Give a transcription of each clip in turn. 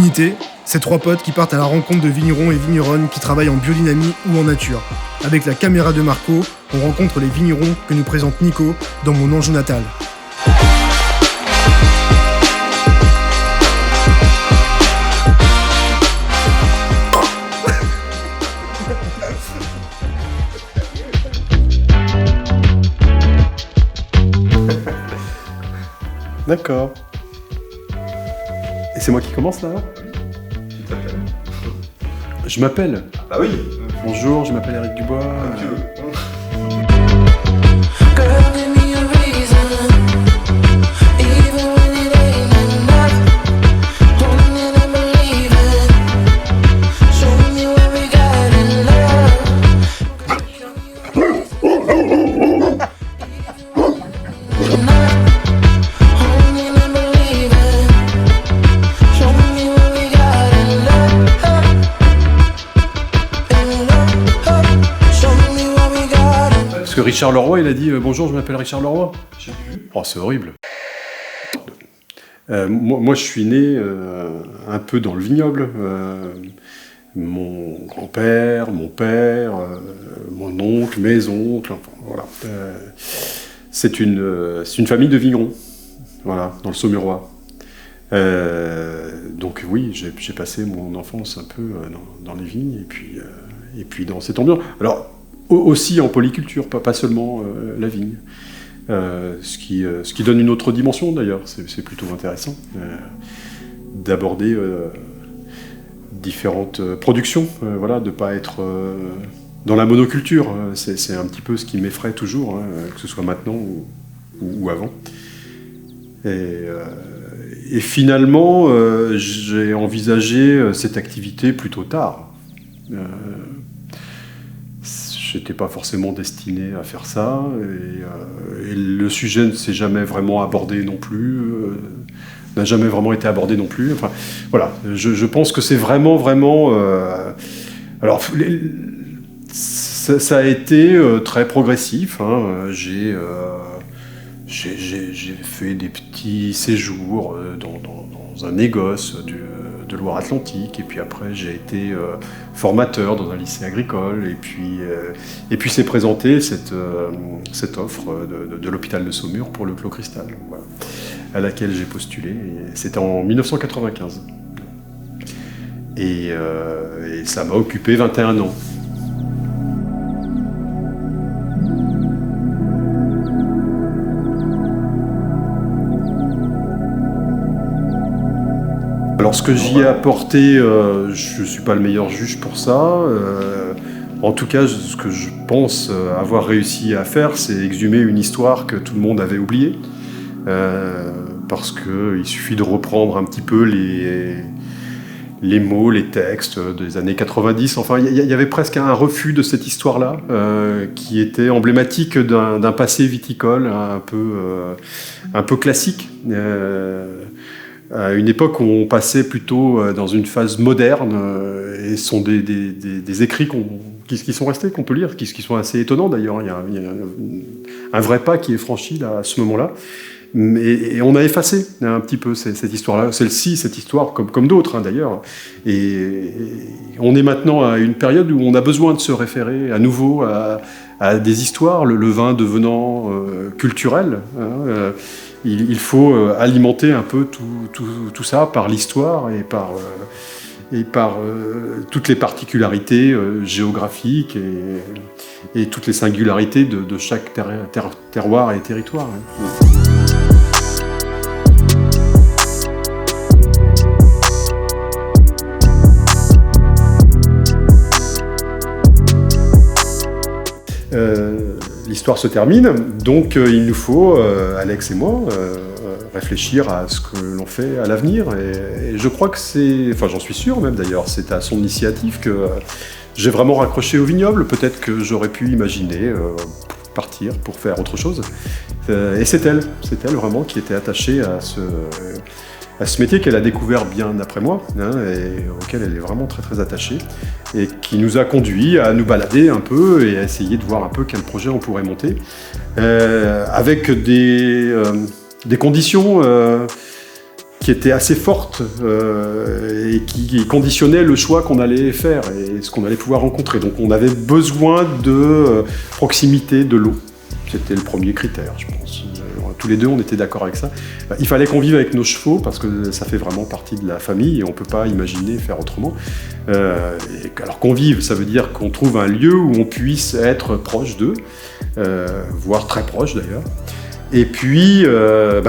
Unité, c'est 3 potes qui partent à la rencontre de vignerons et vigneronnes qui travaillent en biodynamie ou en nature. Avec la caméra de Marco, on rencontre les vignerons que nous présente Nico dans mon Anjou natal. D'accord. Et c'est moi qui commence là? Tu t'appelles? Je m'appelle. Bah oui. Bonjour, je m'appelle Eric Dubois. Comme tu veux. Parce que Richard Leroy, il a dit bonjour, je m'appelle Richard Leroy. Je sais plus. Oh, c'est horrible. Moi, je suis né un peu dans le vignoble. Mon grand-père, mon père, mon oncle, mes oncles, enfin, voilà. C'est une famille de vignerons, voilà, dans le Saumurois. Donc oui, j'ai passé mon enfance un peu dans les vignes et puis dans cette ambiance. Alors aussi en polyculture, pas seulement la vigne. Ce qui donne une autre dimension d'ailleurs, c'est plutôt intéressant d'aborder différentes productions, voilà, de ne pas être dans la monoculture. C'est un petit peu ce qui m'effraie toujours, hein, que ce soit maintenant ou avant. Et finalement, j'ai envisagé cette activité plutôt tard. J'étais pas forcément destiné à faire ça, et le sujet ne s'est jamais vraiment abordé non plus, n'a jamais vraiment été abordé non plus. Enfin, voilà, je pense que c'est vraiment... alors, ça a été très progressif, hein. J'ai fait des petits séjours dans un négoce de Loire-Atlantique, et puis après j'ai été formateur dans un lycée agricole, et puis s'est présentée cette offre de l'hôpital de Saumur pour le Clos Cristal, voilà, à laquelle j'ai postulé. C'était en 1995. Et ça m'a occupé 21 ans. Alors ce que j'y ai apporté, je ne suis pas le meilleur juge pour ça. En tout cas, ce que je pense avoir réussi à faire, c'est exhumer une histoire que tout le monde avait oubliée. Parce qu'il suffit de reprendre un petit peu les mots, les textes des années 90. Enfin, il y avait presque un refus de cette histoire-là, qui était emblématique d'un passé viticole un peu classique. À une époque où on passait plutôt dans une phase moderne, et ce sont des écrits qui sont restés, qu'on peut lire, qui sont assez étonnants d'ailleurs. Il y a un vrai pas qui est franchi là, à ce moment-là. Et on a effacé un petit peu cette histoire-là, celle-ci, cette histoire, comme d'autres hein, d'ailleurs. Et on est maintenant à une période où on a besoin de se référer à nouveau à des histoires, le vin devenant culturel. Hein, il faut alimenter un peu tout ça par l'histoire et par toutes les particularités géographiques et toutes les singularités de chaque terroir et territoire. Hein. L'histoire se termine, donc il nous faut, Alex et moi, réfléchir à ce que l'on fait à l'avenir. Et je crois que j'en suis sûr même d'ailleurs, c'est à son initiative que j'ai vraiment raccroché au vignoble. Peut-être que j'aurais pu imaginer partir pour faire autre chose. Et c'est elle vraiment qui était attachée à ce métier qu'elle a découvert bien après moi, hein, et auquel elle est vraiment très très attachée, et qui nous a conduit à nous balader un peu et à essayer de voir un peu quel projet on pourrait monter, avec des conditions qui était assez forte et qui conditionnait le choix qu'on allait faire et ce qu'on allait pouvoir rencontrer. Donc on avait besoin de proximité de l'eau. C'était le premier critère, je pense. Tous les deux, on était d'accord avec ça. Il fallait qu'on vive avec nos chevaux parce que ça fait vraiment partie de la famille et on ne peut pas imaginer faire autrement. Alors qu'on vive, ça veut dire qu'on trouve un lieu où on puisse être proche d'eux, voire très proche d'ailleurs. Et puis,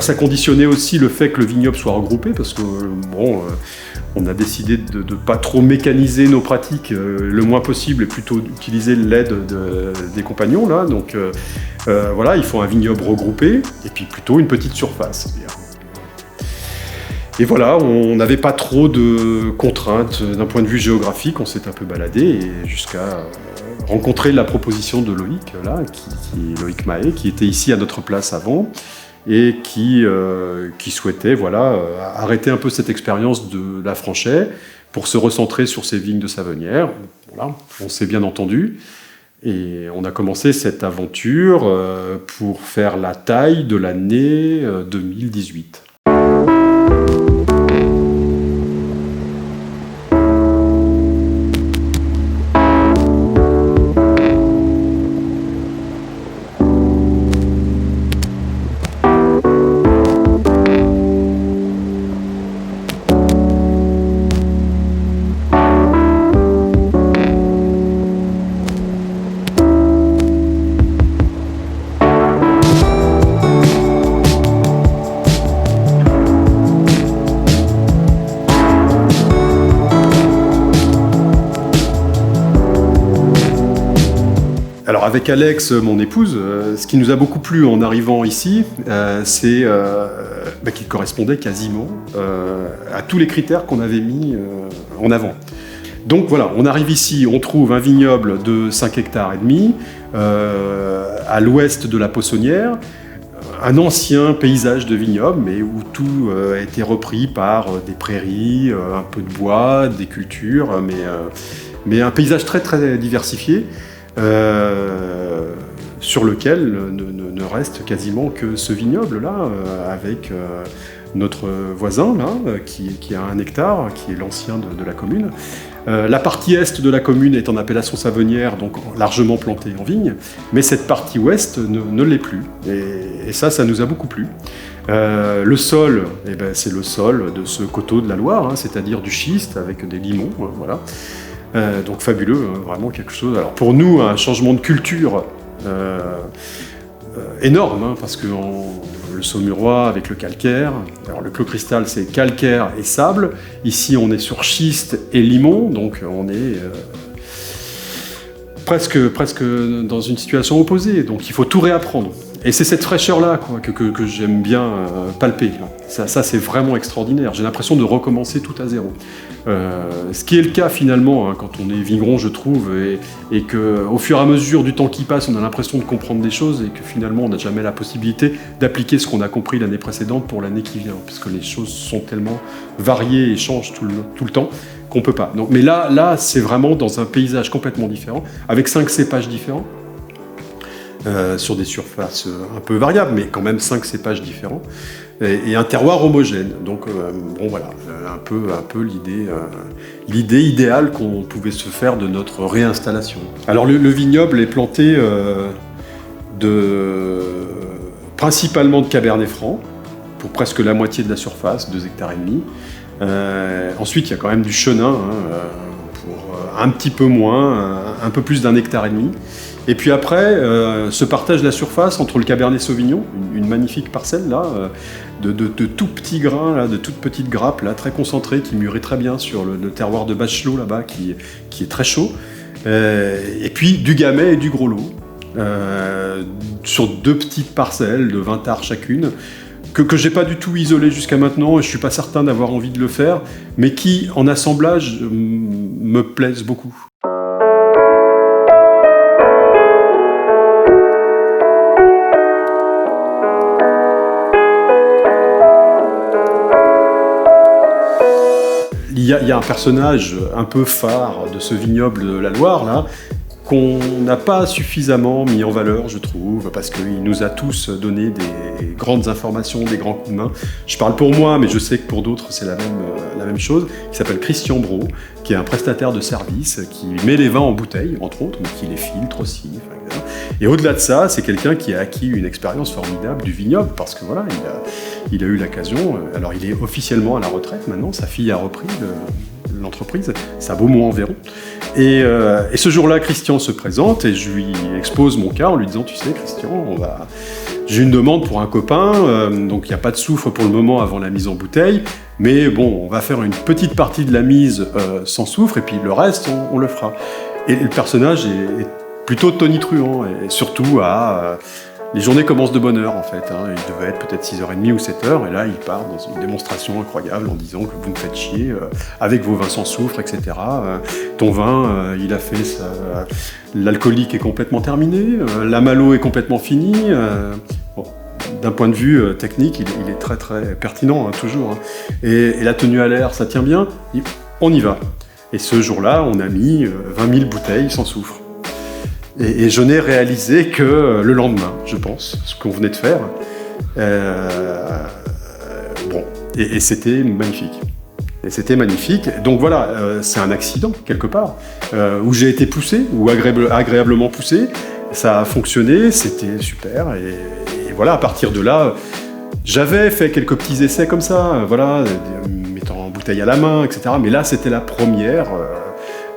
ça conditionnait aussi le fait que le vignoble soit regroupé parce que, on a décidé de ne pas trop mécaniser nos pratiques le moins possible et plutôt utiliser l'aide des compagnons, là. Donc, il faut un vignoble regroupé et puis plutôt une petite surface. Et voilà, on n'avait pas trop de contraintes d'un point de vue géographique, on s'est un peu baladé et jusqu'à rencontrer la proposition de Loïc, là, Loïc Mahé, qui était ici à notre place avant et qui souhaitait arrêter un peu cette expérience de la Franchet pour se recentrer sur ses vignes de Savenière. Voilà, on s'est bien entendu et on a commencé cette aventure pour faire la taille de l'année 2018. Alors avec Alex, mon épouse, ce qui nous a beaucoup plu en arrivant ici, c'est qu'il correspondait quasiment à tous les critères qu'on avait mis en avant. Donc voilà, on arrive ici, on trouve un vignoble de 5 hectares et demi, à l'ouest de la Possonnière, un ancien paysage de vignoble, mais où tout a été repris par des prairies, un peu de bois, des cultures, mais un paysage très très diversifié. Sur lequel ne reste quasiment que ce vignoble-là, avec notre voisin, là, qui a 1 hectare, qui est l'ancien de la commune. La partie est de la commune est en appellation savenière, donc largement plantée en vigne, mais cette partie ouest ne l'est plus, et ça nous a beaucoup plu. Le sol, c'est le sol de ce coteau de la Loire, c'est-à-dire du schiste avec des limons, voilà. Donc fabuleux, vraiment quelque chose. Alors pour nous, un changement de culture énorme, parce que le saumurois avec le calcaire, alors le Clos Cristal c'est calcaire et sable, ici on est sur schiste et limon, donc on est presque dans une situation opposée, donc il faut tout réapprendre. Et c'est cette fraîcheur-là que j'aime bien palper. Ça c'est vraiment extraordinaire. J'ai l'impression de recommencer tout à zéro. Ce qui est le cas finalement quand on est vigneron, je trouve, et qu'au fur et à mesure du temps qui passe, on a l'impression de comprendre des choses et que finalement on n'a jamais la possibilité d'appliquer ce qu'on a compris l'année précédente pour l'année qui vient, parce que les choses sont tellement variées et changent tout le temps qu'on peut pas. Donc, mais là, c'est vraiment dans un paysage complètement différent, avec 5 cépages différents. Sur des surfaces un peu variables, mais quand même 5 cépages différents, et un terroir homogène. Donc voilà, un peu l'idée idéale qu'on pouvait se faire de notre réinstallation. Alors le vignoble est planté principalement de Cabernet Franc, pour presque la moitié de la surface, 2 hectares et demi. Ensuite, il y a quand même du chenin, pour un petit peu moins, un peu plus d'1 hectare et demi. Et puis après, se partage la surface entre le Cabernet Sauvignon, une magnifique parcelle là, de tout petits grains, là, de toutes petites grappes là, très concentrées, qui mûrit très bien sur le terroir de Bachelot là-bas, qui est très chaud. Et puis du Gamay et du Gros Lot, sur 2 petites parcelles de 20 arts chacune, que j'ai pas du tout isolé jusqu'à maintenant, et je suis pas certain d'avoir envie de le faire, mais qui, en assemblage, me plaisent beaucoup. Il y a un personnage un peu phare de ce vignoble de la Loire, là, qu'on n'a pas suffisamment mis en valeur, je trouve, parce qu'il nous a tous donné des grandes informations, des grands coups de main. Je parle pour moi, mais je sais que pour d'autres, c'est la même chose, qui s'appelle Christian Brault, qui est un prestataire de service, qui met les vins en bouteille, entre autres, mais qui les filtre aussi. Enfin, et au-delà de ça, c'est quelqu'un qui a acquis une expérience formidable du vignoble, parce que voilà, il a eu l'occasion, alors il est officiellement à la retraite maintenant, sa fille a repris l'entreprise, c'est à Beaumont-en-Véron. Et ce jour-là, Christian se présente et je lui expose mon cas en lui disant, tu sais Christian, j'ai une demande pour un copain, donc il n'y a pas de soufre pour le moment avant la mise en bouteille, mais bon, on va faire une petite partie de la mise sans soufre et puis le reste, on le fera. Et le personnage est plutôt tonitruant et surtout les journées commencent de bonne heure en fait, hein. Il devait être peut-être 6h30 ou 7h, et là il part dans une démonstration incroyable en disant que vous me faites chier avec vos vins sans soufre, etc. Ton vin, il a fait ça, l'alcoolique est complètement terminé, la malo est complètement finie. Bon, d'un point de vue technique, il est très très pertinent, hein, toujours. Hein. Et la tenue à l'air, ça tient bien, on y va. Et ce jour-là, on a mis 20 000 bouteilles sans soufre. Et je n'ai réalisé que le lendemain, je pense, ce qu'on venait de faire. Bon, et c'était magnifique. Et c'était magnifique. Donc voilà, c'est un accident, quelque part, où j'ai été poussé, ou agréablement poussé. Ça a fonctionné, c'était super. Et voilà, à partir de là, j'avais fait quelques petits essais comme ça, voilà, mettant en bouteille à la main, etc. Mais là, c'était la première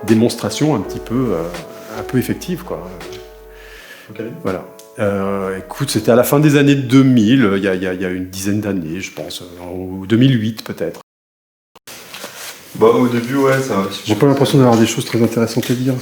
démonstration un peu effective, quoi. Okay. Voilà. Écoute, c'était à la fin des années 2000, il y a une dizaine d'années, je pense, ou 2008 peut-être. Bah, au début, ouais, ça va. J'ai pas l'impression d'avoir des choses très intéressantes à dire.